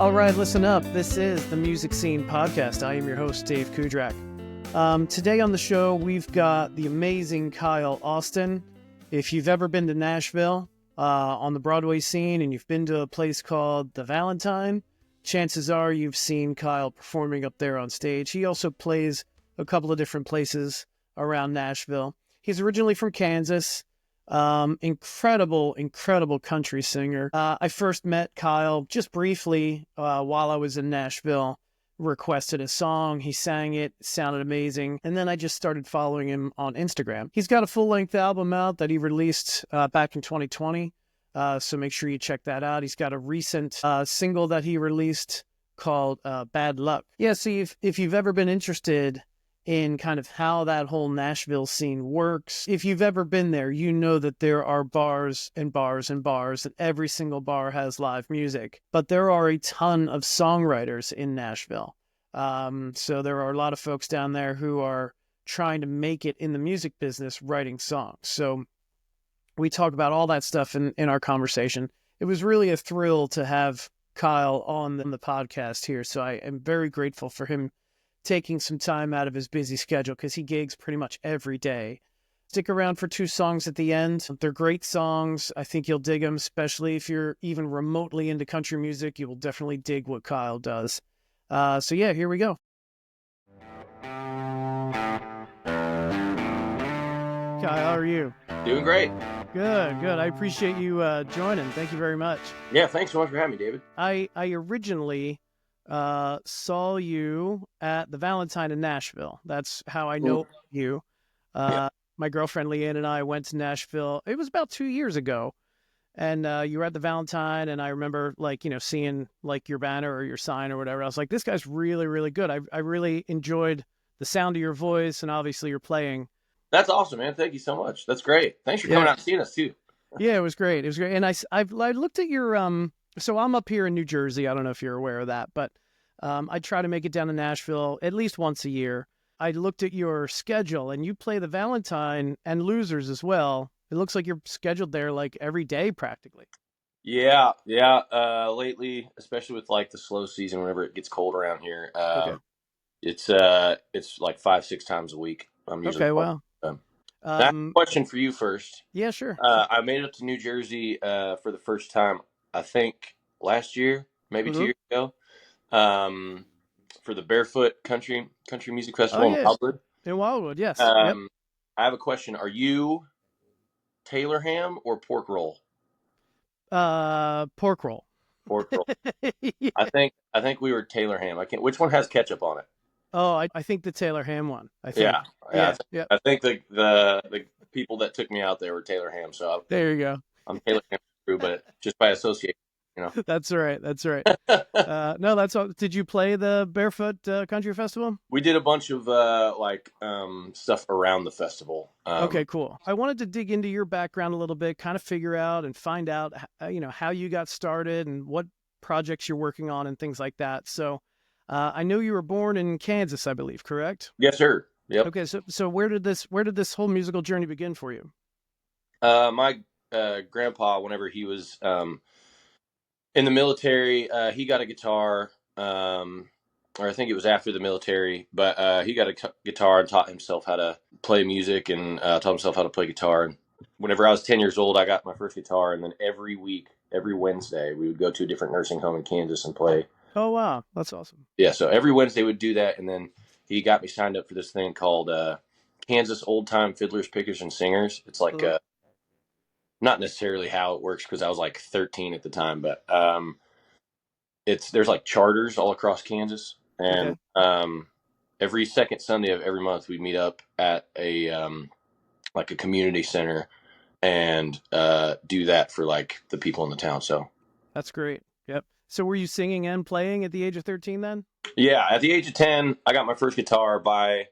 All right, listen up. This is the Music Scene Podcast. I am your host, Dave Cudrak. Today on the show, we've got the amazing Kyle Austin. If you've ever been to Nashville on the Broadway scene and you've been to a place called The Valentine, chances are you've seen Kyle performing up there on stage. He also plays a couple of different places around Nashville. He's originally from Kansas. Incredible country singer. I first met Kyle just briefly while I was in Nashville, requested a song. He sang it, sounded amazing. And then I just started following him on Instagram. He's got a full-length album out that he released back in 2020. So make sure you check that out. He's got a recent single that he released called Bad Luck. Yeah, see, if you've ever been interested in kind of how that whole Nashville scene works, if you've ever been there, you know that there are bars and bars and bars, and every single bar has live music. But there are a ton of songwriters in Nashville. So there are a lot of folks down there who are trying to make it in the music business writing songs. So we talk about all that stuff in our conversation. It was really a thrill to have Kyle on the podcast here. So I am very grateful for him taking some time out of his busy schedule because he gigs pretty much every day. Stick around for two songs at the end. They're great songs. I think you'll dig them, especially if you're even remotely into country music. You will definitely dig what Kyle does. So yeah, here we go. Kyle, how are you? Doing great. Good. I appreciate you joining. Thank you very much. Yeah, thanks so much for having me, David. I originally saw you at the Valentine in Nashville. That's how I know you. Yeah. My girlfriend Leanne and I went to Nashville. It was about 2 years ago, and you were at the Valentine, and I remember seeing your banner or your sign or whatever. I was like, this guy's really, really good. I really enjoyed the sound of your voice and obviously your playing. That's awesome, man. Thank you so much. That's great. Thanks for coming out and seeing us too. Yeah, it was great. And I looked at your so I'm up here in New Jersey. I don't know if you're aware of that, but I try to make it down to Nashville at least once a year. I looked at your schedule, and you play the Valentine and Losers as well. It looks like you're scheduled there like every day practically. Yeah. Lately, especially with the slow season, whenever it gets cold around here, Okay. it's like 5-6 times a week. I'm usually Okay. Wow. I have a question for you first. Yeah, sure. I made it up to New Jersey for the first time, I think last year, maybe 2 years ago, for the Barefoot Country Music Festival in Wildwood. In Wildwood, yes. I have a question. Are you Taylor ham or pork roll? Pork roll. Pork roll. Yeah. I think we were Taylor ham. Which one has ketchup on it? Oh, I think the Taylor ham one. I think. Yeah. I think the people that took me out there were Taylor ham. So there you go. I'm Taylor ham too, but just by association, That's right. No, that's all. Did you play the Barefoot Country Festival? We did a bunch of stuff around the festival. Okay, cool. I wanted to dig into your background a little bit, kind of figure out and find out, how you got started and what projects you're working on and things like that. So, I know you were born in Kansas, I believe, correct? Yes, sir. Yep. Okay, so where did this whole musical journey begin for you? My grandpa, whenever he was in the military, he got a guitar, or I think it was after the military, but he got a guitar and taught himself how to play music and taught himself how to play guitar. And whenever I was 10 years old, I got my first guitar, and then every week, every Wednesday, we would go to a different nursing home in Kansas and play. Oh, wow. That's awesome. Yeah, so every Wednesday we'd do that, and then he got me signed up for this thing called Kansas Old Time Fiddlers, Pickers, and Singers. It's like not necessarily how it works because I was like 13 at the time, but there's like charters all across Kansas, and every second Sunday of every month we meet up at a like a community center and do that for like the people in the town. So that's great. Yep. So were you singing and playing at the age of 13 then? Yeah, at the age of 10, I got my first guitar. By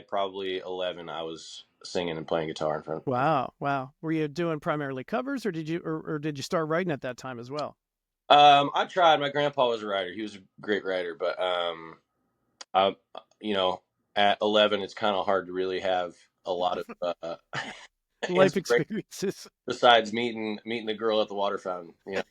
probably 11, I was singing and playing guitar in front. Wow. Were you doing primarily covers, or did you start writing at that time as well? I tried. My grandpa was a writer. He was a great writer, but at 11, it's kind of hard to really have a lot of life experiences besides meeting the girl at the water fountain. Yeah.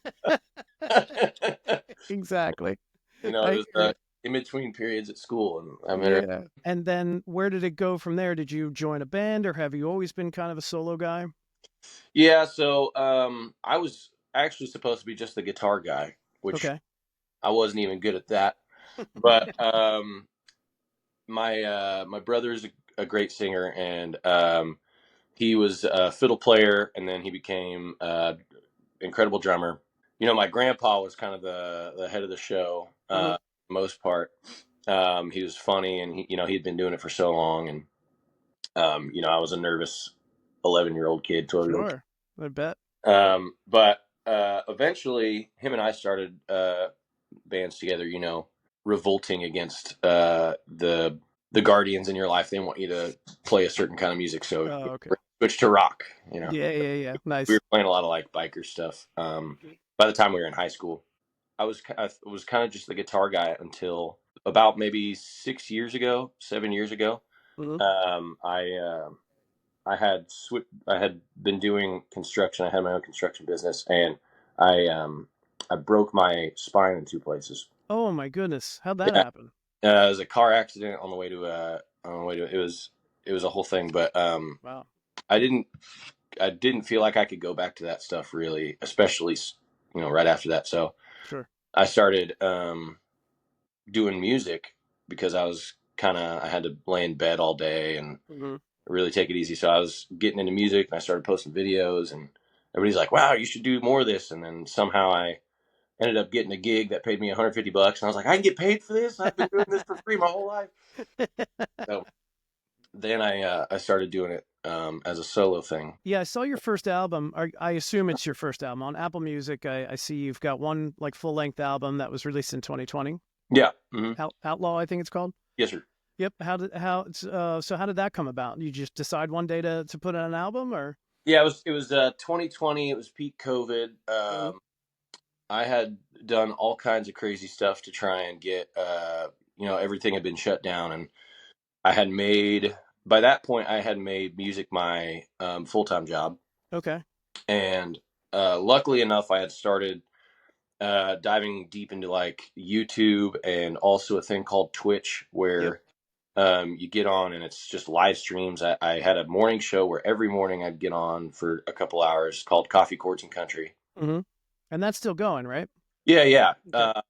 Exactly. You know, I it was agree. in between periods at school, and I met her. Yeah. And then where did it go from there? Did you join a band or have you always been kind of a solo guy? Yeah, so I was actually supposed to be just the guitar guy, which Okay. I wasn't even good at that. But my brother is a great singer, and he was a fiddle player, and then he became incredible drummer. You know, my grandpa was kind of the head of the show, Hmm. most part. He was funny, and he'd been doing it for so long, and I was a nervous 11-year-old kid, 12-year-old Sure. I bet. kid. But eventually, him and I started bands together. Revolting against the guardians in your life. They want you to play a certain kind of music, so Oh, okay. switch to rock. Yeah, yeah, yeah. We were Nice. playing a lot of like biker stuff. By the time we were in high school, I was kind of just the guitar guy until about maybe 6 years ago, 7 years ago. Hmm. I had been doing construction. I had my own construction business, and I broke my spine in two places. Oh my goodness. How'd that Yeah, happen? it was a car accident on the way to it was a whole thing, but Wow. I didn't I didn't feel like I could go back to that stuff really, especially right after that. So Sure. I started doing music because I had to lay in bed all day and Hmm. really take it easy. So I was getting into music, and I started posting videos, and everybody's like, "Wow, you should do more of this." And then somehow I ended up getting a gig that paid me $150, and I was like, "I can get paid for this? I've been doing this for free my whole life." So then I started doing it as a solo thing. Yeah, I saw your first album. I assume it's your first album on Apple Music. I see you've got one like full length album that was released in 2020. Yeah. Hmm. Outlaw, I think it's called. Yes, sir. Yep. So how did that come about? You just decide one day to put out an album, or? Yeah, it was 2020. It was peak COVID. Mhm. I had done all kinds of crazy stuff to try and get everything had been shut down, and I had made by that point I had made music my full time job, Okay. and luckily enough I had started diving deep into like YouTube and also a thing called Twitch Yep. where you get on and it's just live streams. I had a morning show where every morning I'd get on for a couple hours called Coffee Chords and Country. Hmm. And that's still going, right? Yeah, yeah. Okay.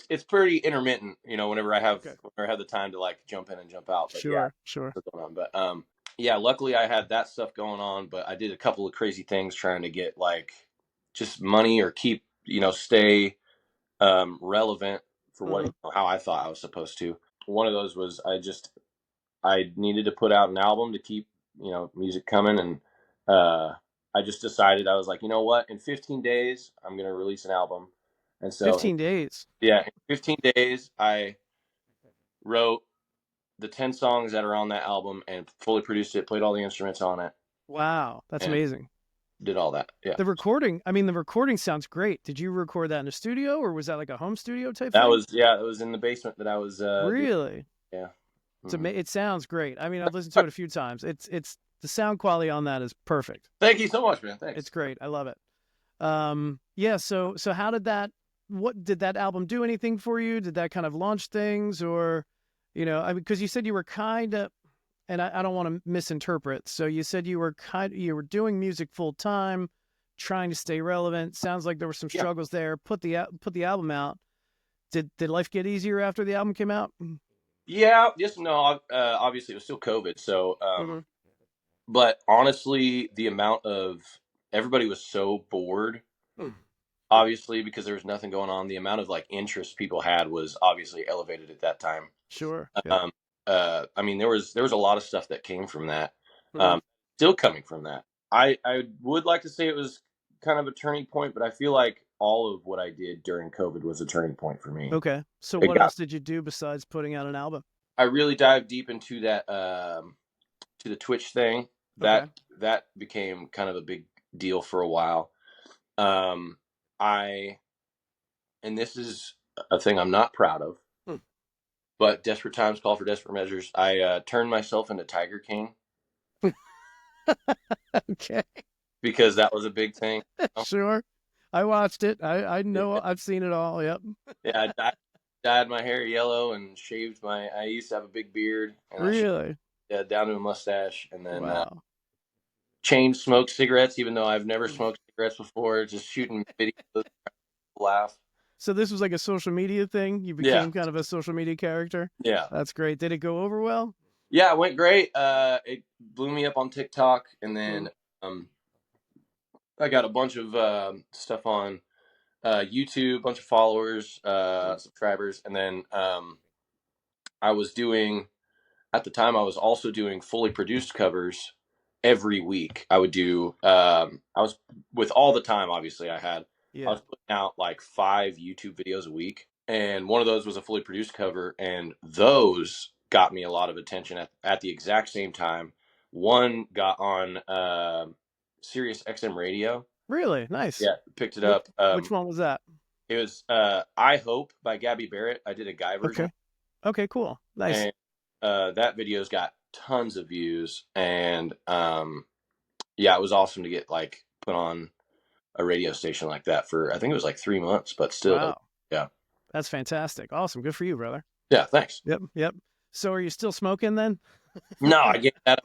It's pretty intermittent, whenever Okay. I have the time to like jump in and jump out. But yeah, Sure. Sure. what's going on. But yeah, luckily I had that stuff going on, but I did a couple of crazy things trying to get like just money or keep, stay relevant for Hmm. how I thought I was supposed to. One of those was I needed to put out an album to keep, music coming, and uh I just decided I was like, you know what, in 15 days I'm going to release an album. And so 15 days. yeah, in 15 days, I wrote the 10 songs that are on that album and fully produced it, played all the instruments on it, Wow, that's and amazing. did all that. Yeah. The recording sounds great. Did you record that in a studio or was that like a home studio type That thing? was, yeah, it was in the basement that I was doing. Really? Yeah. Hmm. It sounds great. I mean, I've listened to it a few times. It's the sound quality on that is perfect. Thank you so much, man. It's Thanks. great. I love it. Yeah, so how did that what did that album do anything for you? Did that kind of launch things or I mean, because you said you were kind of and I don't want to misinterpret. So you said you were doing music full time, trying to stay relevant. Sounds like there were some Yeah. struggles there. Put the album out. Did life get easier after the album came out? Yeah. Yes. No. Obviously, it was still COVID. So, Mm-hmm. but honestly, the amount of everybody was so bored, obviously, because there was nothing going on. The amount of like interest people had was obviously elevated at that time. Sure. Yep. Um, I mean, there was a lot of stuff that came from that. Mm-hmm. Um, still coming from that. I would like to say it was kind of a turning point, but I feel like all of what I did during COVID was a turning point for me. Okay. So It what got else did you do besides putting out an album? I really dived deep into that to the Twitch thing. Okay. That became kind of a big deal for a while. Um, I and this is a thing I'm not proud of, Hmm. but desperate times call for desperate measures. I turned myself into Tiger King Okay. because that was a big thing. Sure. I watched it. I know. I've seen it all. Yep. Yeah, dyed my hair yellow and shaved my. I used to have a big beard, and I shaved Really? down to a mustache, and then Wow. chain smoked cigarettes, even though I've never smoked cigarettes before. Just shooting videos, laugh. So this was like a social media thing. You Yeah, became kind of a social media character. yeah, That's great. Did it go over well? yeah. It went great. It blew me up on TikTok, and Mm. then um, I got a bunch of stuff on YouTube, bunch of followers, subscribers, and then I was doing at the time I was also doing fully produced covers every week. I would do I was with all the time obviously I Yeah. was putting out like 5 YouTube videos a week, and one of those was a fully produced cover, and those got me a lot of attention at the exact same time. One got on Sirius XM radio. Really nice. Yeah, picked it Which up. which one was that? It was I Hope by Gabby Barrett. I did a guy version, Okay. Okay. Cool. Nice. and that video's got tons of views, and yeah, it was awesome to get like put on a radio station like that for I think it was like 3 months, but still, Wow. yeah, That's fantastic. Awesome. Good for you, brother. yeah. Thanks. Yep. Yep. So are you still smoking then? No, I get that.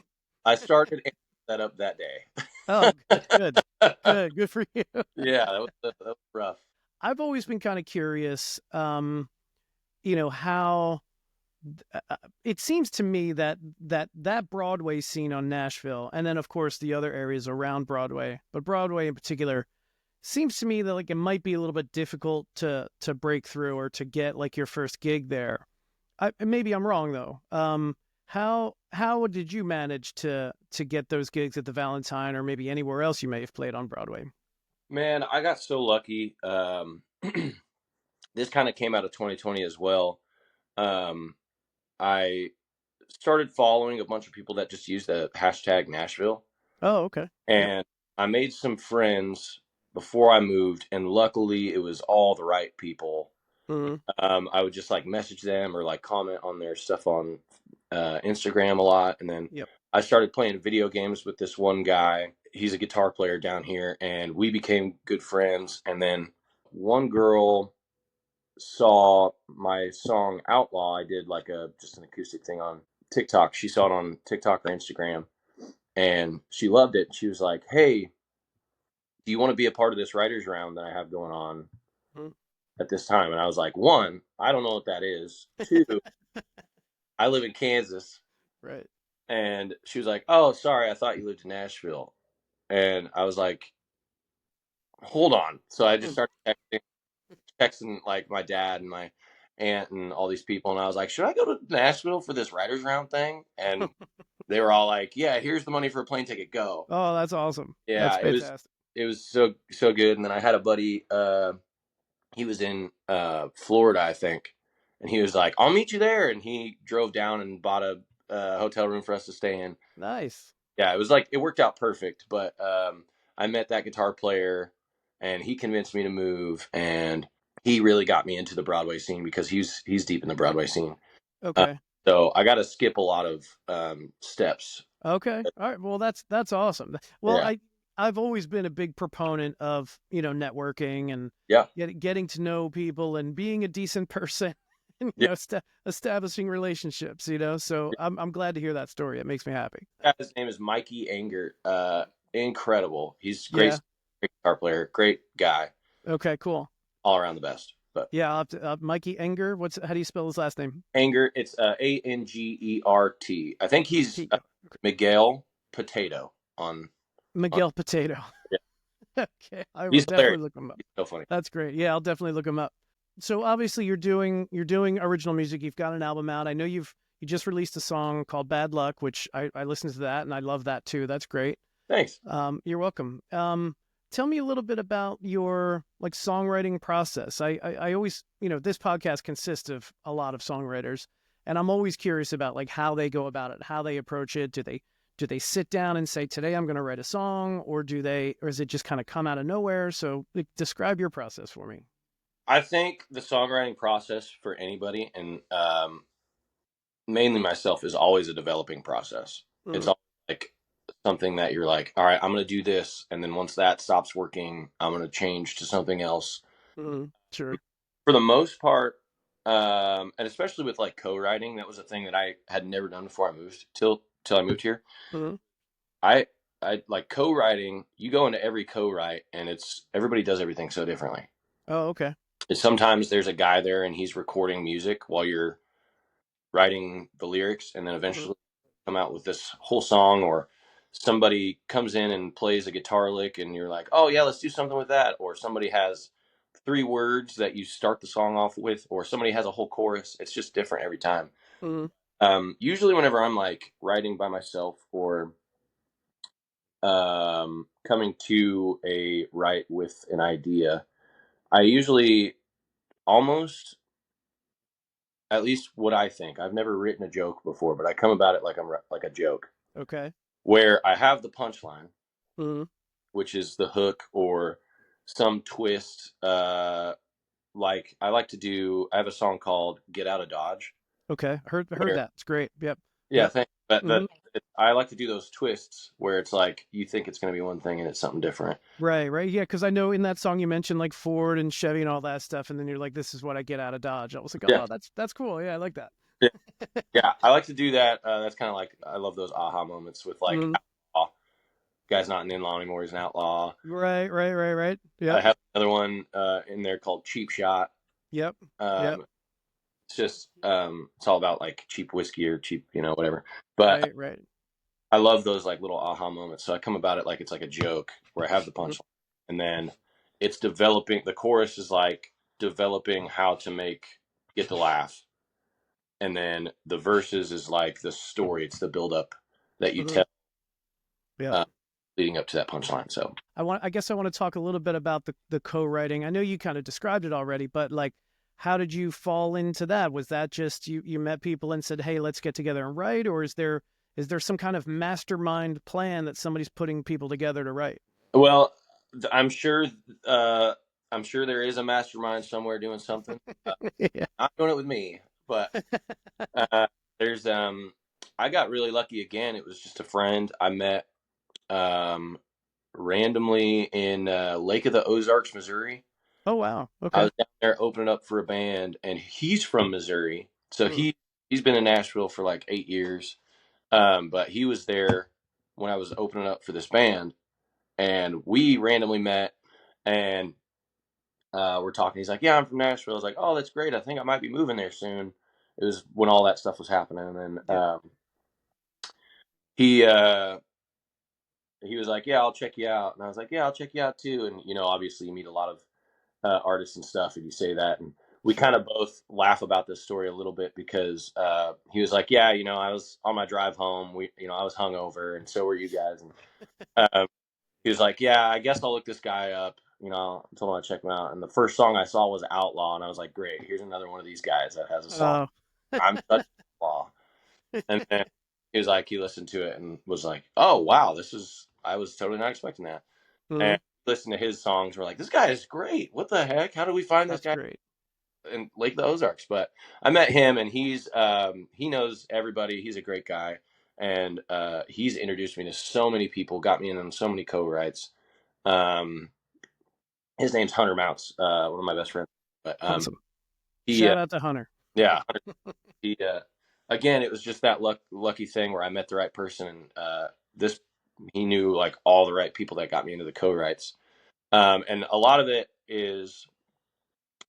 I started that up that day. Oh, good. Good. Good. Good for you. Yeah, that was rough. I've always been kind of curious. How it seems to me that Broadway scene on Nashville, and then of course the other areas around Broadway, but Broadway in particular, seems to me that like it might be a little bit difficult to break through or to get like your first gig there. Maybe I'm wrong though. How did you manage to get those gigs at the Valentine or maybe anywhere else you may have played on Broadway? Man, I got so lucky. This kind of came out of 2020 as well. Um, I started following a bunch of people that just use the hashtag Nashville, Oh, okay. Yep. and I made some friends before I moved, and luckily it was all the right people. Mm-hmm. I would just like message them or like comment on their stuff on Instagram a lot, and then Yep. I started playing video games with this one guy. He's a guitar player down here, and we became good friends. And then one girl saw my song Outlaw. I did like a just an acoustic thing on TikTok. She saw it on TikTok or Instagram, and she loved it. She was like, "Hey, do you want to be a part of this writers round that I have going on Mhm. at this time?" And I was like, "One, I don't know what that is. Two, I live in Kansas." Right. And she was like, "Oh, sorry, I thought you lived in Nashville." And I was like, "Hold on." So I just started texting like my dad and my aunt and all these people, and I was like, "Should I go to Nashville for this writers round thing?" And they were all like, "Yeah, here's the money for a plane ticket. Go." Oh, that's awesome. That's Yeah, fantastic. it was so good. And then I had a buddy, he was in Florida, I think, and he was like, "I'll meet you there," and he drove down and bought a hotel room for us to stay in. Nice. Yeah, it was like it worked out perfect. But I met that guitar player, and he convinced me to move, and he really got me into the Broadway scene because he's deep in the Broadway scene. Uh, Okay. so I got to skip a lot of steps. Okay. All right. Well, that's awesome. Well, Yeah, I've always been a big proponent of, networking and yeah, getting to know people and being a decent person and, yeah. establishing relationships, So I'm glad to hear that story. It makes me happy. His name is Mikey Anger. Incredible. He's Yeah. great guitar player, great guy, Okay, cool. all around the best. But Yeah, I'll have to, Mikey Enger. How do you spell his last name? Anger, it's Angert. I think he's Miguel Potato on. Miguel Potato. Yeah. Okay. I will He's definitely hilarious. look him up. He's so funny. That's great. Yeah, I'll definitely look him up. So obviously you're doing original music. You've got an album out. I know you just released a song called Bad Luck, which I listened to that and I love that too. That's great. Thanks. You're welcome. Tell me a little bit about your like songwriting process. I always, this podcast consists of a lot of songwriters, and I'm always curious about like how they go about it, how they approach it. Do they sit down and say, today I'm going to write a song, or is it just kind of come out of nowhere? So like, describe your process for me. I think the songwriting process for anybody, and mainly myself, is always a developing process. It's Mm. always like something that you're like, all right, I'm going to do this. And then once that stops working, I'm going to change to something else. Sure. For the most part, and especially with like co-writing, that was a thing that I had never done before I moved till I moved here. Mm-hmm. I I like co-writing. You go into every co-write, and it's everybody does everything so differently. Oh, okay. And sometimes there's a guy there, and he's recording music while you're writing the lyrics, and then Mm-hmm. eventually come out with this whole song. Or somebody comes in and plays a guitar lick, and you're like, oh yeah, let's do something with that. Or somebody has three words that you start the song off with, or somebody has a whole chorus. It's just different every time. Mm-hmm. Usually whenever I'm like writing by myself, or coming to a write with an idea, I usually almost, at least what I think, I've never written a joke before, but I come about it like like a joke, Okay. where I have the punchline, Mm-hmm. which is the hook or some twist. Like I like to do, I have a song called "Get Out of Dodge." Okay. Heard Where, that. It's great. Yep. yeah, Yep. thank. But Mm-hmm. I like to do those twists where it's like you think it's going to be one thing and it's something different. Right, right. Yeah, because I know in that song you mentioned like Ford and Chevy and all that stuff, and then you're like, "This is what I get out of Dodge." I was like, Yeah, "Oh, that's cool. Yeah, I like that." yeah, yeah. I like to do that. That's kind of like I love those aha moments with like Mm-hmm. outlaw. Guy's not an in-law anymore; he's an outlaw. Right, right, right, right. I Yep, have another one in there called Cheap Shot. yep, yep. Um, it's just it's all about like cheap whiskey or cheap, whatever. But Right, right. I love those like little aha moments. So I come about it like it's like a joke where I have the Mm-hmm. punchline, and then it's developing. The chorus is like developing how to get the laugh, and then the verses is like the story. It's the build up that you Mm-hmm. tell Yep. uh, leading up to that punchline. So I guess I want to talk a little bit about the co-writing. I know you kind of described it already, but like, how did you fall into that? Was that just you met people and said, "Hey, let's get together and write," or is there some kind of mastermind plan that somebody's putting people together to write? well, I'm sure uh, I'm sure there is a mastermind somewhere doing something. Yeah. Not doing it with me, but uh, there's I got really lucky again. It was just a friend I met um, randomly in Lake of the Ozarks, Missouri. Oh wow. I Okay. was down there opening up for a band, and he's from Missouri, so Mm, he's been in Nashville for like 8 years. But he was there when I was opening up for this band, and we randomly met, and we're talking. He's like, "Yeah, I'm from Nashville." I was like, "Oh, that's great. I think I might be moving there soon." It was when all that stuff was happening, and yep. he uh, he was like, "Yeah, I'll check you out," and I was like, "Yeah, I'll check you out too." And obviously, you meet a lot of artists and stuff, and you say that, and we kind Sure. of both laugh about this story a little bit because he was like, "Yeah, I was on my drive home. I was hungover, and so were you guys." And he was like, "Yeah, I guess I'll look this guy up." I told him I'd check him out, and the first song I saw was Outlaw, and I was like, "Great, here's another one of these guys that has a song. Oh. I'm such an outlaw." And then he was like, he listened to it and was like, "Oh wow, I was totally not expecting that." Mhm. And listened to his songs, we're like, "This guy is great. What the heck? How did we find this That's guy great. in Lake of the Ozarks?" But I met him, and he knows everybody. He's a great guy, and he's introduced me to so many people, got me in on so many co-writes. Um, his name's Hunter Mounts, one of my best friends. But Awesome. he, Shout out to Hunter. yeah, he again, it was just that lucky thing where I met the right person, and this he knew like all the right people that got me into the co-writes. And a lot of it is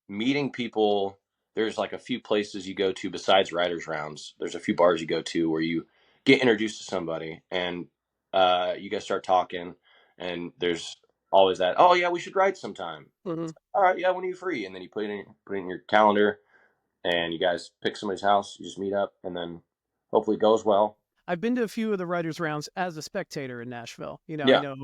meeting people. There's like a few places you go to besides writers rounds. There's a few bars you go to where you get introduced to somebody, and you guys start talking, and there's always that, "Oh yeah, we should write sometime." Mhm. All right, yeah, when are you free? And then you put it in your calendar, and you guys pick somebody's house. You just meet up, and then hopefully it goes well. I've been to a few of the writers' rounds as a spectator in Nashville. I Yeah,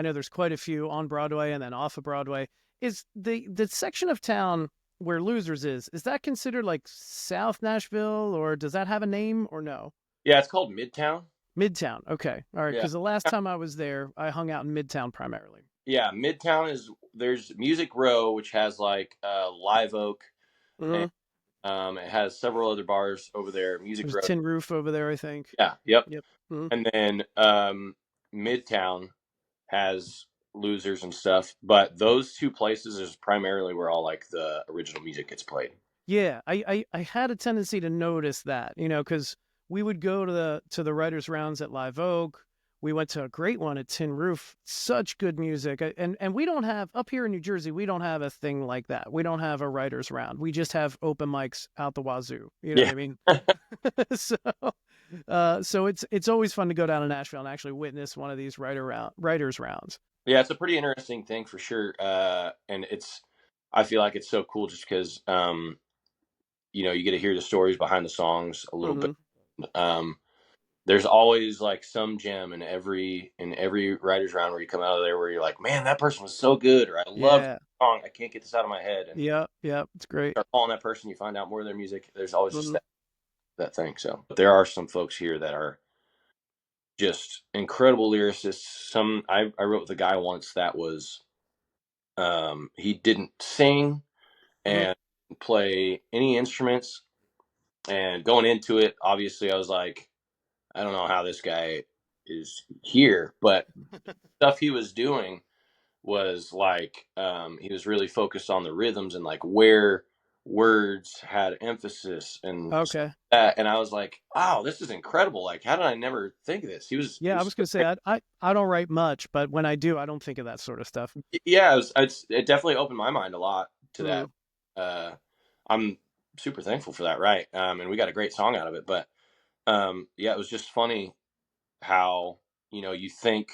know there's quite a few on Broadway and then off of Broadway. Is the section of town where Losers is that considered like South Nashville, or does that have a name or no? yeah, it's called Midtown. Midtown. Okay. All right, Yeah, because the last time I was there, I hung out in Midtown primarily. yeah, Midtown is there's Music Row, which has like Live Oak, and Mhm. it has several other bars over there. Music There's Row, Tin Roof over there, I think. yeah, yep. Yep. Mhm. And then Midtown has losers and stuff, but those two places is primarily where all like the original music gets played. Yeah, I had a tendency to notice that, because we would go to the writers' rounds at Live Oak. We went to a great one at Tin Roof. Such good music, and we don't have up here in New Jersey. We don't have a thing like that. We don't have a writers' round. We just have open mics out the wazoo. You know what Yeah. I mean? so, so it's always fun to go down to Nashville and actually witness one of these writers' rounds. Yeah, it's a pretty interesting thing for sure. And I feel like it's so cool just because, you get to hear the stories behind the songs a little bit. Mm-hmm. Um, there's always like some gem in every writer's round where you come out of there where you're like, man, that person was so good, or I love Yeah. the song. I can't get this out of my head. And Yep. Yep. It's great. start calling that person, you find out more of their music. There's always just Mm-hmm. that thing. So, but there are some folks here that are just incredible lyricists. I wrote with a guy once that was he didn't sing Mm-hmm. and play any instruments. And going into it, obviously, I was like, I don't know how this guy is here, but stuff he was doing was like he was really focused on the rhythms and like where words had emphasis and stuff Okay. like that. And I was like, wow, this is incredible. Like, how did I never think of this? He Yeah, I was was gonna say I don't write much, but when I do, I don't think of that sort of stuff. yeah, it definitely opened my mind a lot to that. Mm. Uh, I'm super thankful for that, right? And we got a great song out of it. But yeah, it was just funny how you think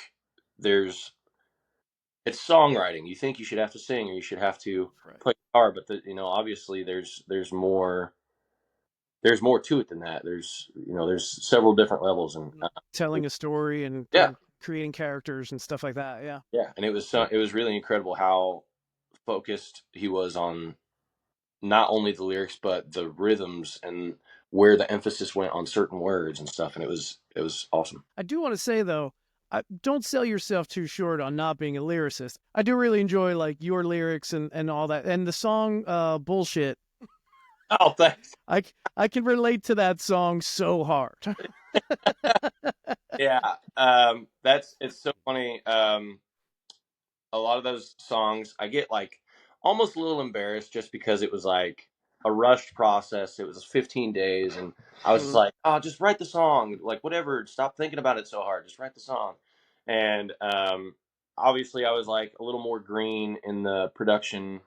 there's it's songwriting. You think you should have to sing or you should have to Right. play guitar, but obviously there's more to it than that. There's several different levels, and Telling a story and yeah, creating characters and stuff like that. Yeah. yeah, and it was really incredible how focused he was on not only the lyrics but the rhythms and where the emphasis went on certain words and stuff, and it was awesome. I do want to say though, don't sell yourself too short on not being a lyricist. I do really enjoy like your lyrics and all that, and the song "Bullshit." Oh, thanks. I I can relate to that song so hard. Yeah, it's so funny. A lot of those songs I get like almost a little embarrassed just because it was like a rushed process. It was 15 days and I was just Mm. like, oh, just write the song, like whatever, stop thinking about it so hard, just write the song. And obviously I was like a little more green in the production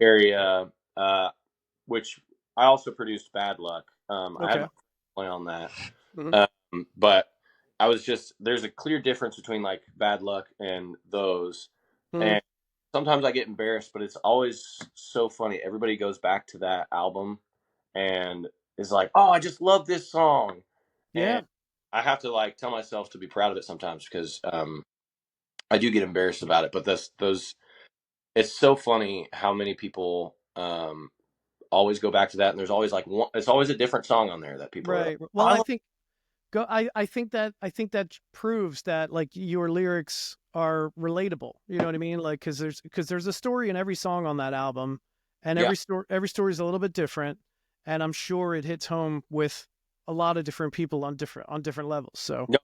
area, uh, which I also produced Bad Luck. I had Okay. my play on that. Mhm. But I was just there's a clear difference between like Bad Luck and those. Mhm. And sometimes I get embarrassed, but it's always so funny. Everybody goes back to that album and is like, "Oh, I just love this song," Yeah. and I have to like tell myself to be proud of it sometimes because I do get embarrassed about it. But those it's so funny how many people always go back to that, and there's always like one. It's always a different song on there that people are like, Right. "Oh, Well, I I love." think I think that proves that like your lyrics are relatable. You know what I mean? Like because there's a story in every song on that album, and Yeah, every story is a little bit different, and I'm sure it hits home with a lot of different people on different levels. no,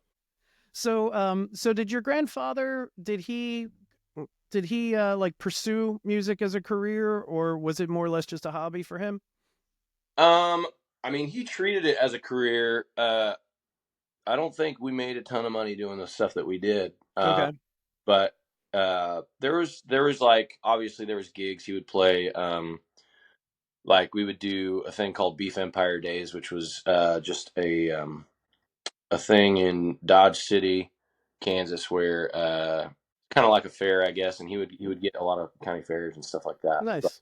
So did your grandfather did he like pursue music as a career, or was it more or less just a hobby for him? um, I mean, he treated it as a career. I don't think we made a ton of money doing the stuff that we did. Okay. But there was like obviously there was gigs he would play. Like we would do a thing called Beef Empire Days, which was just a thing in Dodge City, Kansas, where kind of like a fair, I guess, and he would get a lot of county fairs and stuff like that. But Nice.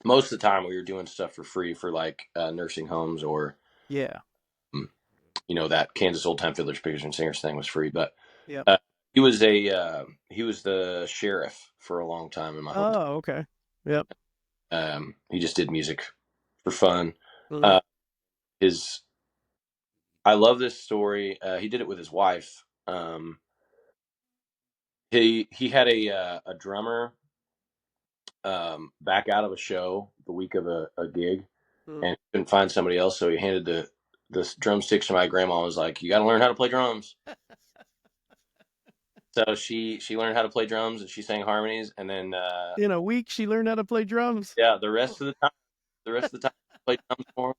most of the time, we were doing stuff for free for like nursing homes or Yeah. mm, that Kansas Old Time Fiddlers, Pickers, and Singers thing was free, but Yep. uh, he was the sheriff for a long time in my hometown. Oh, okay. Yep. He just did music for fun. Mhm. Uh, his I love this story. He did it with his wife. He had a drummer back out of a show the week of a gig Mhm. and couldn't find somebody else, so he handed the drumsticks to my grandma. And was like, "You got to learn how to play drums." So she learned how to play drums and she sang harmonies, and then In a week, she learned how to play drums. yeah, the rest of the time, I played drums for 'em.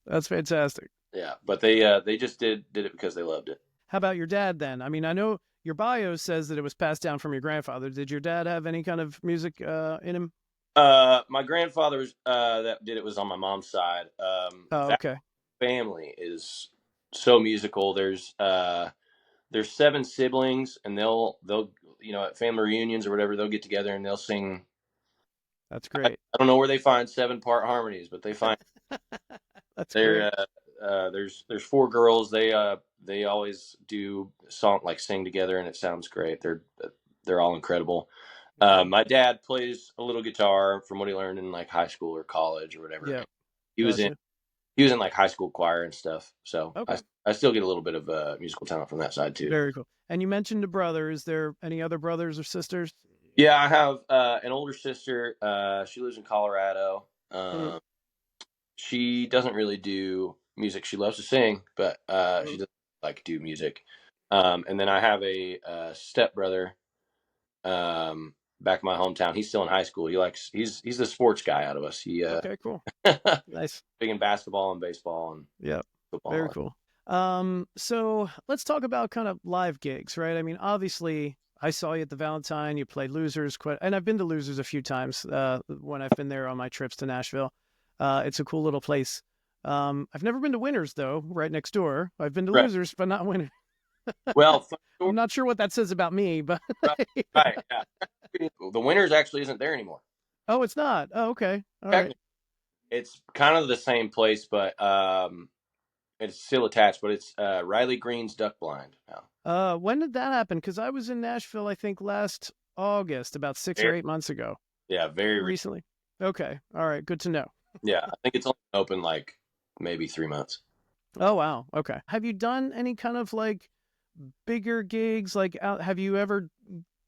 That's fantastic. Yeah, but they just did it because they loved it. How about your dad then? I mean, I know your bio says that it was passed down from your grandfather. Did your dad have any kind of music in him? My grandfather's that did it was on my mom's side. Oh, That okay. family is so musical. There's 7 siblings, and they'll at family reunions or whatever, they'll get together and they'll sing. That's I, great. I don't know where they find 7-part harmonies, but they find That's they're great. there's 4 girls. They always do song like sing together, and it sounds great. They're all incredible. Mhm. My dad plays a little guitar from what he learned in like high school or college or whatever. Yeah, He was in gotcha. he was in like high school choir and stuff. So Okay, I still get a little bit of musical talent from that side too. very cool. And you mentioned a brother. Is there any other brothers or sisters? Yeah, I have an older sister. She lives in Colorado. Mhm, She doesn't really do music. She loves to sing, but she mhm. doesn't like do music. And then I have a stepbrother back in my hometown. He's still in high school. He's the sports guy out of us. He Okay, cool. Nice. big in basketball and baseball and Yeah, very football. cool. So let's talk about kind of live gigs, right? I mean, obviously, I saw you at the Valentine. You played Losers, quite, and I've been to Losers a few times when I've been there on my trips to Nashville. It's a cool little place. I've never been to Winners though, right next door. I've been to Right. Losers, but not Winners. Well, fun I'm story. not sure what that says about me, but Right. Right. Yeah. The Winners actually isn't there anymore. oh, it's not. Oh, okay, all right. Technically, it's kind of the same place, but it's still attached. But it's Riley Green's Duck Blind now. When did that happen? Because I was in Nashville, I think last August, about 6 or 8 months ago. Yeah, very Recently. Okay, all right, good to know. yeah. I think it's only open like maybe 3 months. Oh wow. Okay. Have you done any kind of like bigger gigs? Like, have you ever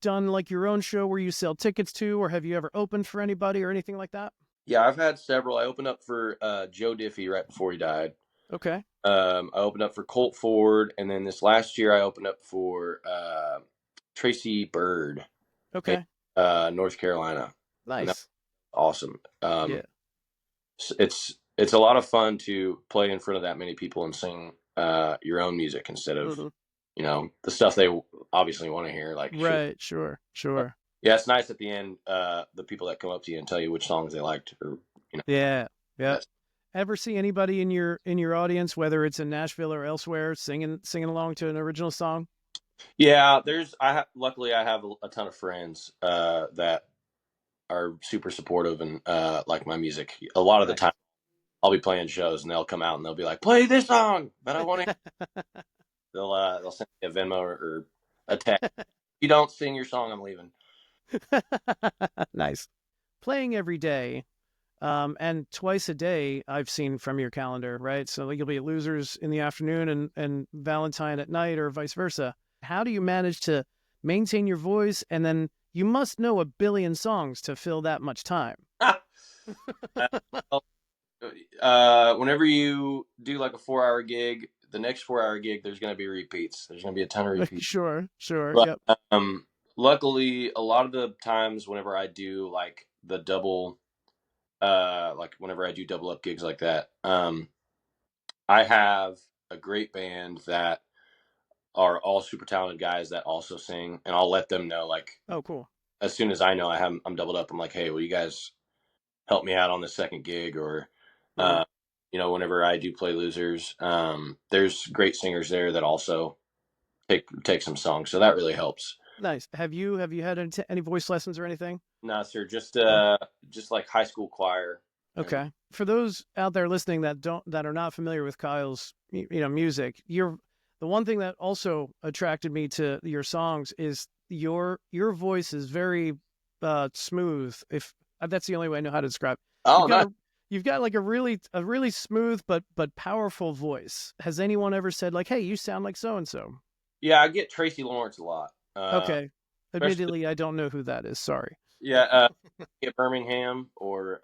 done like your own show where you sell tickets to, or have you ever opened for anybody or anything like that? Yeah, I've had several. I opened up for Joe Diffie right before he died. Okay. I opened up for Colt Ford, and then this last year I opened up for Tracy Bird in Okay. North Carolina, and that's Nice. awesome. Yeah. It's a lot of fun to play in front of that many people and sing your own music instead of Hmm. the stuff they obviously want to hear. Like, sure, Right. Sure. Sure. yeah, it's nice at the end. The people that come up to you and tell you which songs they liked, or Yeah. Yeah. that's Ever see anybody in your audience, whether it's in Nashville or elsewhere, singing along to an original song? yeah. Luckily I have a ton of friends that are super supportive and like my music. A lot of the Nice. time, I'll be playing shows and they'll come out and they'll be like, "Play this song that I want to." They'll send me a Venmo or a text. If you don't sing your song, I'm leaving. Nice. Playing every day, and twice a day, I've seen from your calendar, right? So like, you'll be at Losers in the afternoon and Valentine at night, or vice versa. How do you manage to maintain your voice? And then you must know a billion songs to fill that much time. Well, whenever you do like a 4 hour gig, the next 4 hour gig, there's going to be repeats. There's going to be a ton of repeats. Sure, sure. But Yep. luckily, a lot of the times whenever I do like the double, like whenever I do double up gigs like that, I have a great band that are all super talented guys that also sing, and I'll let them know like Oh, cool. as soon as I know I'm doubled up. I'm like, hey, will you guys help me out on the second gig? Or Mhm. whenever I do play Losers, there's great singers there that also take some songs, so that really helps. Nice. Have you had any voice lessons or anything? No, sir, No. just like high school choir. And Okay. For those out there listening that are not familiar with Kyle's music, the one thing that also attracted me to your songs is your voice is very smooth. If that's the only way I know how to describe. oh You've got no, a you've got like a really smooth but powerful voice. Has anyone ever said like, "Hey, you sound like so and so"? yeah, I get Tracy Lawrence a lot, Okay. especially Admittedly, I don't know who that is. Sorry. yeah, at Birmingham or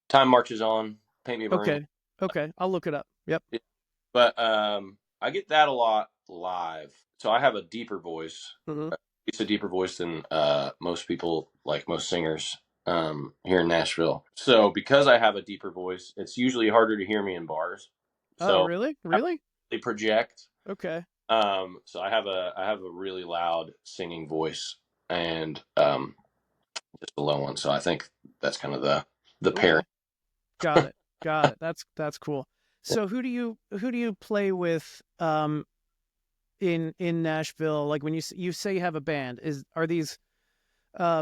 Time Marches On, Paint Me a Birmingham. Okay. Okay. I'll look it up. Yep. Yeah, but I get that a lot. live. So I have a deeper voice. Mm-hmm. It's a deeper voice than most people, like most singers here in Nashville. So because I have a deeper voice, it's usually harder to hear me in bars. Oh, So really? I Really? really project. Okay. So I have a really loud singing voice and just a low one. So I think that's kind of the pairing. Okay. Got it. Got it. That's cool. So who do you play with in Nashville? Like when you say you have a band, are these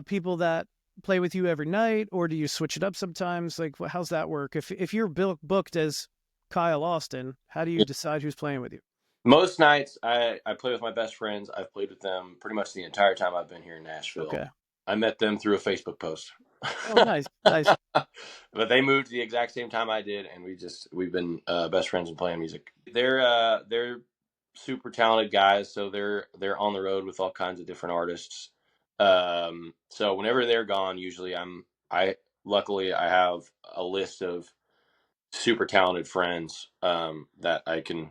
people that play with you every night, or do you switch it up sometimes? Like how's that work? If you're booked as Kyle Austin, how do you decide who's playing with you? Most nights I play with my best friends. I've played with them pretty much the entire time I've been here in Nashville. Okay. I met them through a Facebook post. Oh, nice, nice. But they moved the exact same time I did, and we've been best friends and playing music. They're super talented guys, so they're on the road with all kinds of different artists. So whenever they're gone, usually I luckily I have a list of super talented friends that I can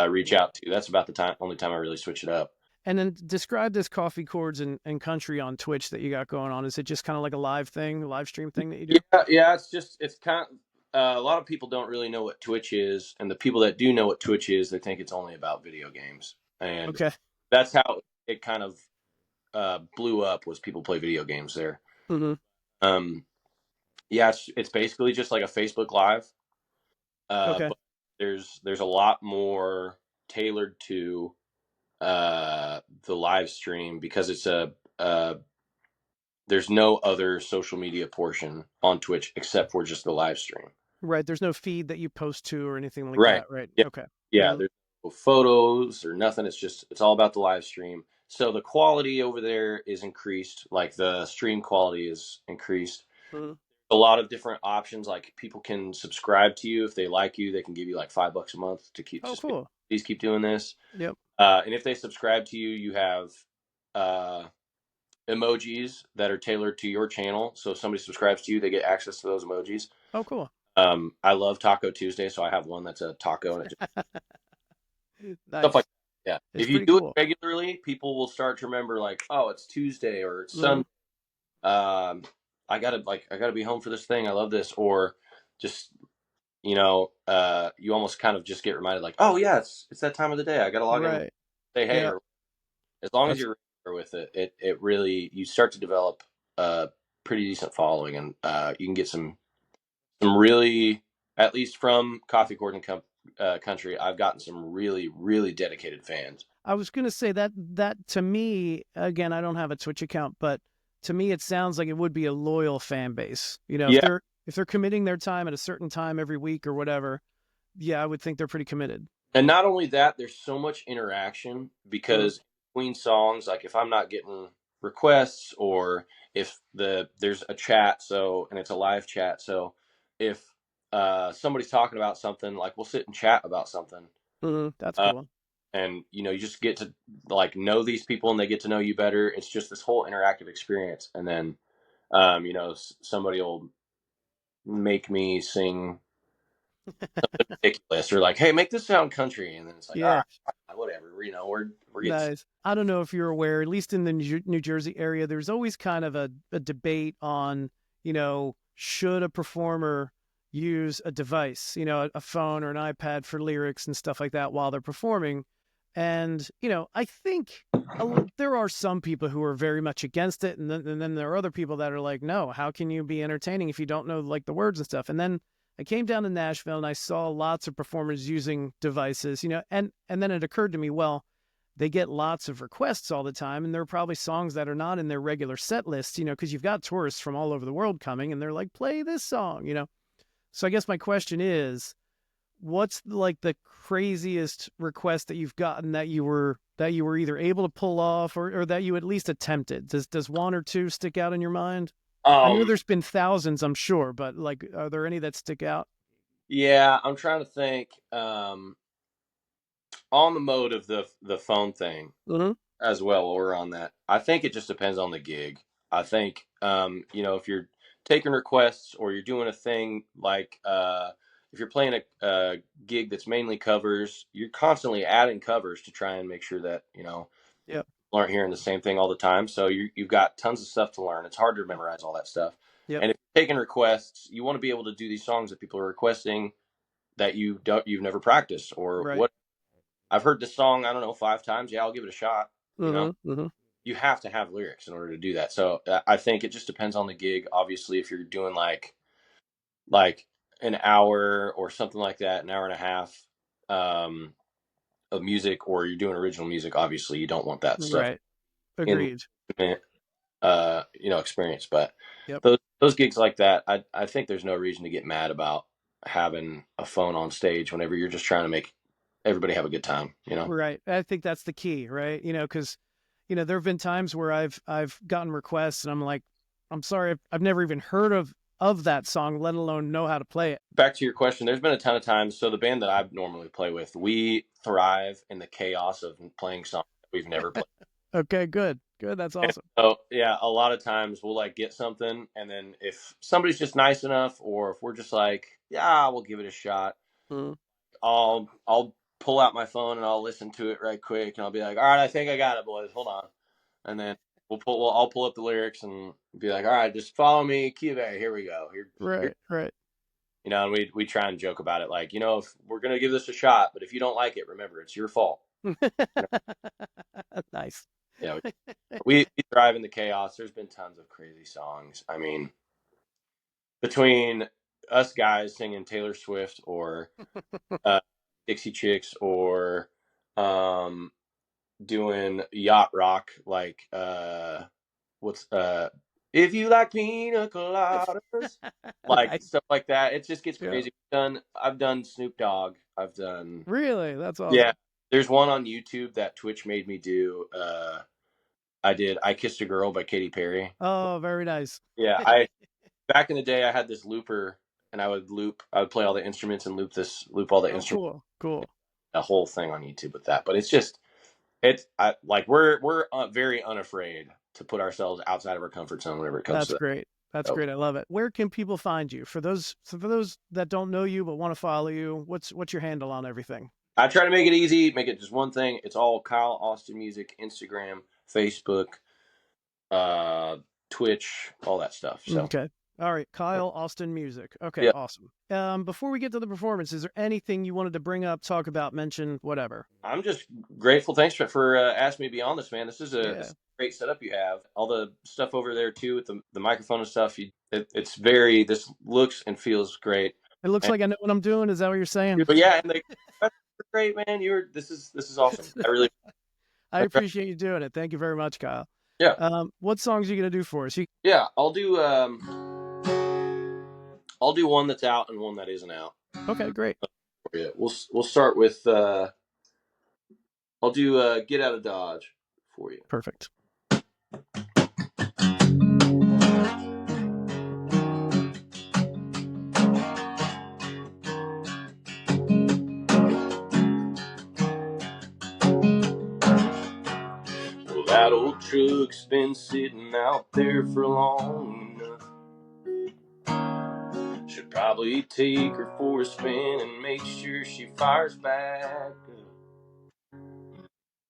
reach out to. That's about the only time I really switch it up. And then describe this coffee chords and country on Twitch that you got going on. Is it just kind of like a live thing, a live stream thing that you do? Yeah. It's kind of a lot of people don't really know what Twitch is, and the people that do know what Twitch is, they think it's only about video games, and Okay. that's how it kind of blew up. Was people play video games there? Mm-hmm. Um, yeah, it's basically just like a Facebook Live, Okay. but there's a lot more tailored to the live stream because it's a there's no other social media portion on Twitch except for just the live stream. Right. There's no feed that you post to or anything like Right. that, right? Yeah. Okay. Yeah. Mm-hmm. There's no photos or nothing. It's all about the live stream. So the quality over there is increased. Like the stream quality is increased. Mm-hmm. A lot of different options. Like people can subscribe to you if they like you. They can give you like $5 a month to keep Oh, just cool. please keep doing this. Yep. And if they subscribe to you, you have uh, emojis that are tailored to your channel. So if somebody subscribes to you, they get access to those emojis. Oh, cool. I love Taco Tuesday, so I have one that's a taco and it just stuff like Nice. that. Yeah. It's If you pretty do it cool. regularly, people will start to remember like, oh, it's Tuesday or it's Mm-hmm. Sunday. Um, I gotta be home for this thing. I love this. Or just you almost kind of just get reminded like, oh yeah, it's that time of the day. I gotta log in and Right. say hey. Yeah. Or as long as That's you're regular with it, it really you start to develop a pretty decent following, and you can get some really, at least from Coffee Court and Country, I've gotten some really, really dedicated fans. I was gonna say that to me, again, I don't have a Twitch account, but to me it sounds like it would be a loyal fan base. You know, if Yeah. they're committing their time at a certain time every week or whatever, yeah, I would think they're pretty committed. And not only that, there's so much interaction Mm-hmm. because between songs, like if I'm not getting requests or if there's a chat, so and it's a live chat, so if somebody's talking about something, like we'll sit and chat about something. Mm-hmm. That's Uh, cool. and you just get to like know these people and they get to know you better. It's just this whole interactive experience. And then somebody will make me sing ridiculous or like, hey, make this sound country, and then it's like, all Yeah. right, whatever. We're getting Nice. I don't know if you're aware, at least in the New Jersey area, there's always kind of a debate on, should a performer use a device, a phone or an iPad for lyrics and stuff like that while they're performing. And, I think there are some people who are very much against it. And then there are other people that are like, no, how can you be entertaining if you don't know like the words and stuff? And then I came down to Nashville and I saw lots of performers using devices, and then it occurred to me, well, they get lots of requests all the time, and there are probably songs that are not in their regular set list, because you've got tourists from all over the world coming, and they're like, play this song. So I guess my question is, what's like the craziest request that you've gotten that you were either able to pull off or that you at least attempted? Does one or two stick out in your mind? I know um there's been thousands, I'm sure, but like, are there any that stick out? yeah, I'm trying to think on the mode of the phone thing Mm-hmm. as well, or on that. I think it just depends on the gig. I think if you're taking requests or you're doing a thing like if you're playing a gig that's mainly covers, you're constantly adding covers to try and make sure that, Yep. people aren't hearing the same thing all the time. So you've got tons of stuff to learn. It's hard to memorize all that stuff. Yep. And if you're taking requests, you want to be able to do these songs that people are requesting that you've never practiced, or Right. what. I've heard this song, I don't know, 5 times. Yeah, I'll give it a shot. Mm-hmm. You have to have lyrics in order to do that. So I think it just depends on the gig. Obviously, if you're doing like an hour or something like that, an hour and a half, of music, or you're doing original music, obviously you don't want that stuff Right. in Agreed. experience. But Yep. those gigs like that, I think there's no reason to get mad about having a phone on stage whenever you're just trying to make everybody have a good time. Right. I think that's the key, right? Because there have been times where I've gotten requests and I'm like, I'm sorry, I've never even heard of that song, let alone know how to play it. Back to your question, there's been a ton of times. So the band that I normally play with, we thrive in the chaos of playing songs that we've never played. Okay, good. That's awesome. So yeah, a lot of times we'll like get something, and then if somebody's just nice enough, or if we're just like, yeah, we'll give it a shot, Mhm. I'll pull out my phone and I'll listen to it right quick, and I'll be like, all right, I think I got it, boys. Hold on, and then I'll pull up the lyrics and be like, all right, just follow me, key A, here we go, here. Right. And we try and joke about it, like, if we're gonna give this a shot, but if you don't like it, remember it's your fault. Nice. Yeah, we thrive in the chaos. There's been tons of crazy songs. I mean, between us guys singing Taylor Swift, or Dixie Chicks, or doing yacht rock, like what's if you like pina coladas, like Nice. stuff like that. It just gets Yeah. crazy. I've done Snoop Dogg. I've done, Really? That's yeah. awesome. There's one on YouTube that Twitch made me do. I did I Kissed a Girl by Katy Perry. Oh, very nice. Yeah, I back in the day I had this looper, and I would play all the instruments and loop all the Oh, instruments, cool. a whole thing on YouTube with that. But we're very unafraid to put ourselves outside of our comfort zone whenever it comes to That's that. great. That's So great. I love it. Where can people find you? For those that don't know you but want to follow you, what's your handle on everything? I try to make it easy, make it just one thing. It's all Kyle Austin Music, Instagram, Facebook, uh, Twitch, all that stuff. So Okay. All right. Kyle Austin Music. Okay, yeah, awesome. Before we get to the performance, is there anything you wanted to bring up, talk about, mention, whatever? I'm just grateful. Thanks for asking me to be on this, man. This Yeah. is a great setup you have. All the stuff over there too with the microphone and stuff. This looks and feels great. It looks And, like I know what I'm doing. Is that what you're saying? but yeah, and that's great, man. This is awesome. I really. I appreciate you doing it. Thank you very much, Kyle. Yeah. What songs are you gonna do for us? Yeah, I'll do one that's out and one that isn't out Okay, great. for you. We'll start with I'll do Get Out of Dodge for you. Perfect. Well, that old truck's been sitting out there for long enough. Should probably take her for a spin and make sure she fires back up.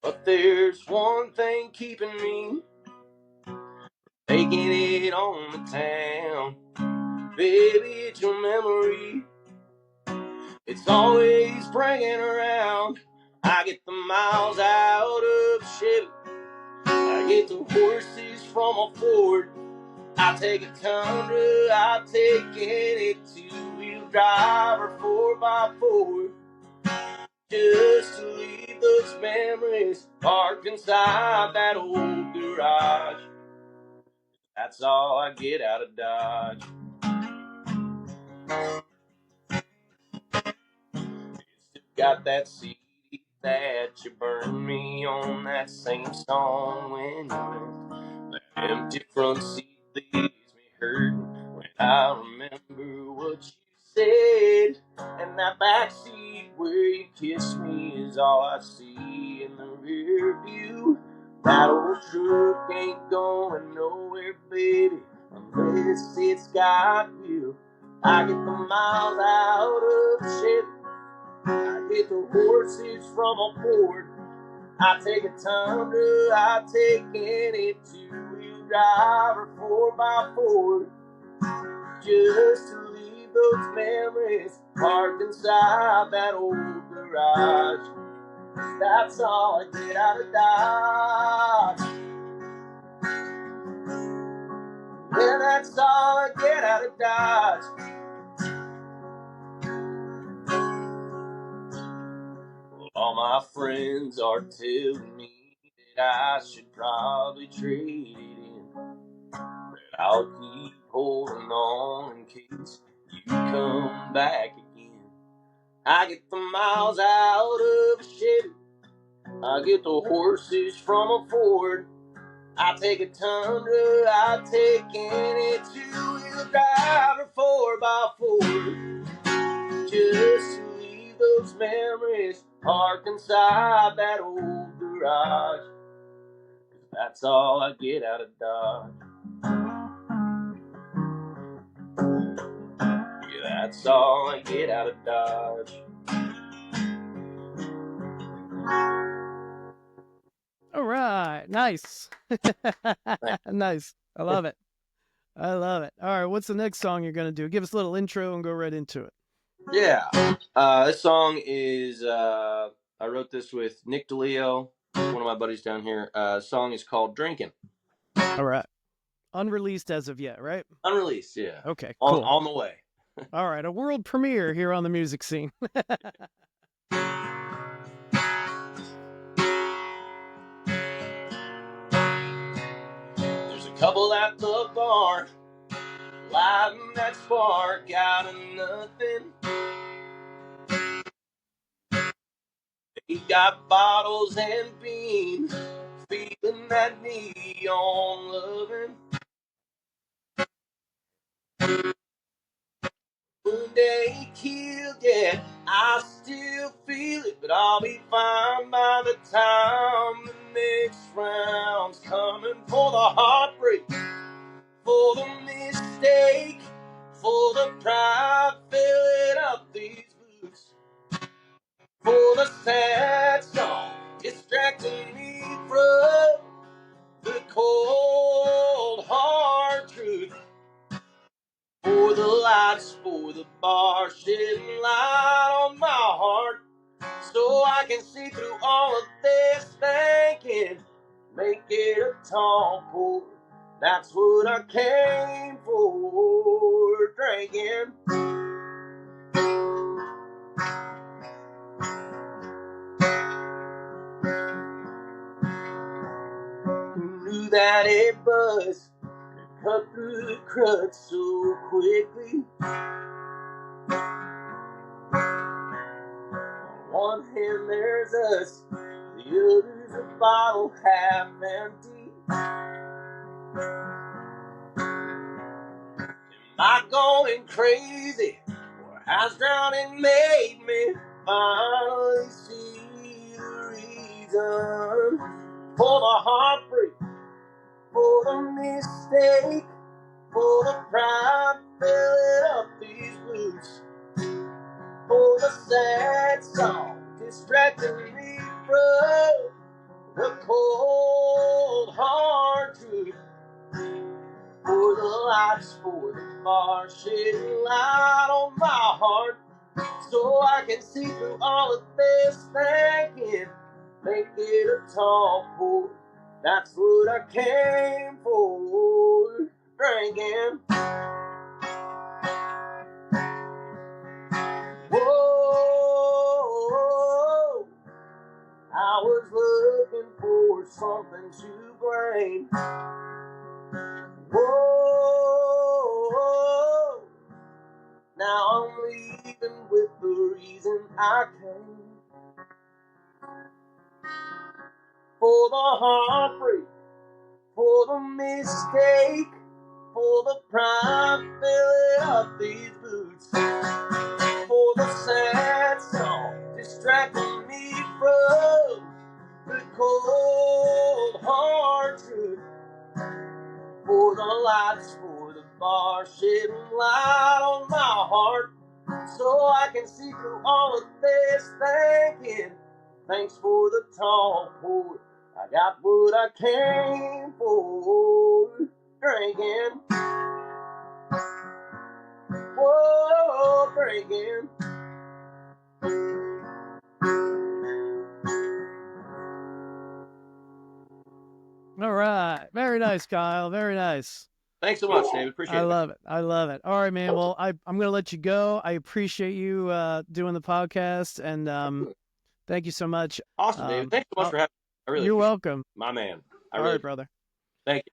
But there's one thing keeping me taking it on the town. Baby, it's your memory. It's always bringing around. I get the miles out of Chevy. I get the horses from a Ford. I take a Tundra. I take any two-wheel drive or 4x4. Just to leave those memories parked inside that old garage. That's all I get out of Dodge. Still got that CD that you burned me on, that same song when you went. That empty front seat leaves me hurting when I remember what you said. And that back seat where you kissed me is all I see in the rear view. That old truck ain't going nowhere, baby, unless it's got you. I get the miles out of the ship. I get the horses from a Ford. I take a Tundra, I take any two-wheel drive or 4x4, just to leave those memories parked inside that old garage. That's all I get out of Dodge. Yeah, that's all I get out of Dodge. Well, all my friends are telling me that I should probably trade it in, but I'll keep holding on in case you come back again. I get the miles out of a Chevy. I get the horses from a Ford. I take a Tundra, I take any two-wheel drive or 4x4, just to leave those memories parked inside that old garage. That's all I get out of Dodge. Yeah, that's all I get out of Dodge. All right, nice. Nice. I love it. I love it. All right, what's the next song you're going to do? Give us a little intro and go right into it. Yeah. This song is, I wrote this with Nick DeLeo, one of my buddies down here. Song is called Drinking. All right. Unreleased as of yet, right? Unreleased, yeah. Okay, cool. On the way. All right, a world premiere here on the music scene. There's a couple at the bar, lighting that spark out of nothing. They got bottles and beans, feeling that neon loving. One day killed, yeah, I still feel it, but I'll be fine by the time the next round's coming. For the heartbreak, for the mistake, for the pride filling up these boots, for the sad song distracting me from the cold hard truth, for the lights, for the bar shedding light on my heart, so I can see through all of this thinking, make it a tall pour. That's what I came for, drinking. Who knew that a buzz could cut through the crud so quickly? On one hand there's us, the other's a bottle half empty. Am I going crazy, or has drowning made me finally see the reason for the heartbreak, for the mistake, for the pride filling up these boots, for the sad song distracting me from the cold hard truth, for the lights, for the bar shedding light on my heart, so I can see through all of this thinking, make it a tall pour. That's what I came for, drinking. Whoa, I was looking for something to blame. Whoa, now I'm leaving with the reason I came. For the heartbreak, for the mistake, for the pride filling up these boots, for the sad song distracting me from the cold hard truth, for the lights, for the bar, shedding light on my heart, so I can see through all of this thinking. Thanks for the talk, boy. I got what I came for. Drinking. Whoa, drinking. All right. Very nice, Kyle. Very nice. Thanks so much, David. Appreciate it. I love it. I love it. All right, man. Well, I'm going to let you go. I appreciate you doing the podcast, and thank you so much. Awesome, David. Thanks so much for having me. I really You're appreciate welcome. it. My man. All right, brother. Thank you.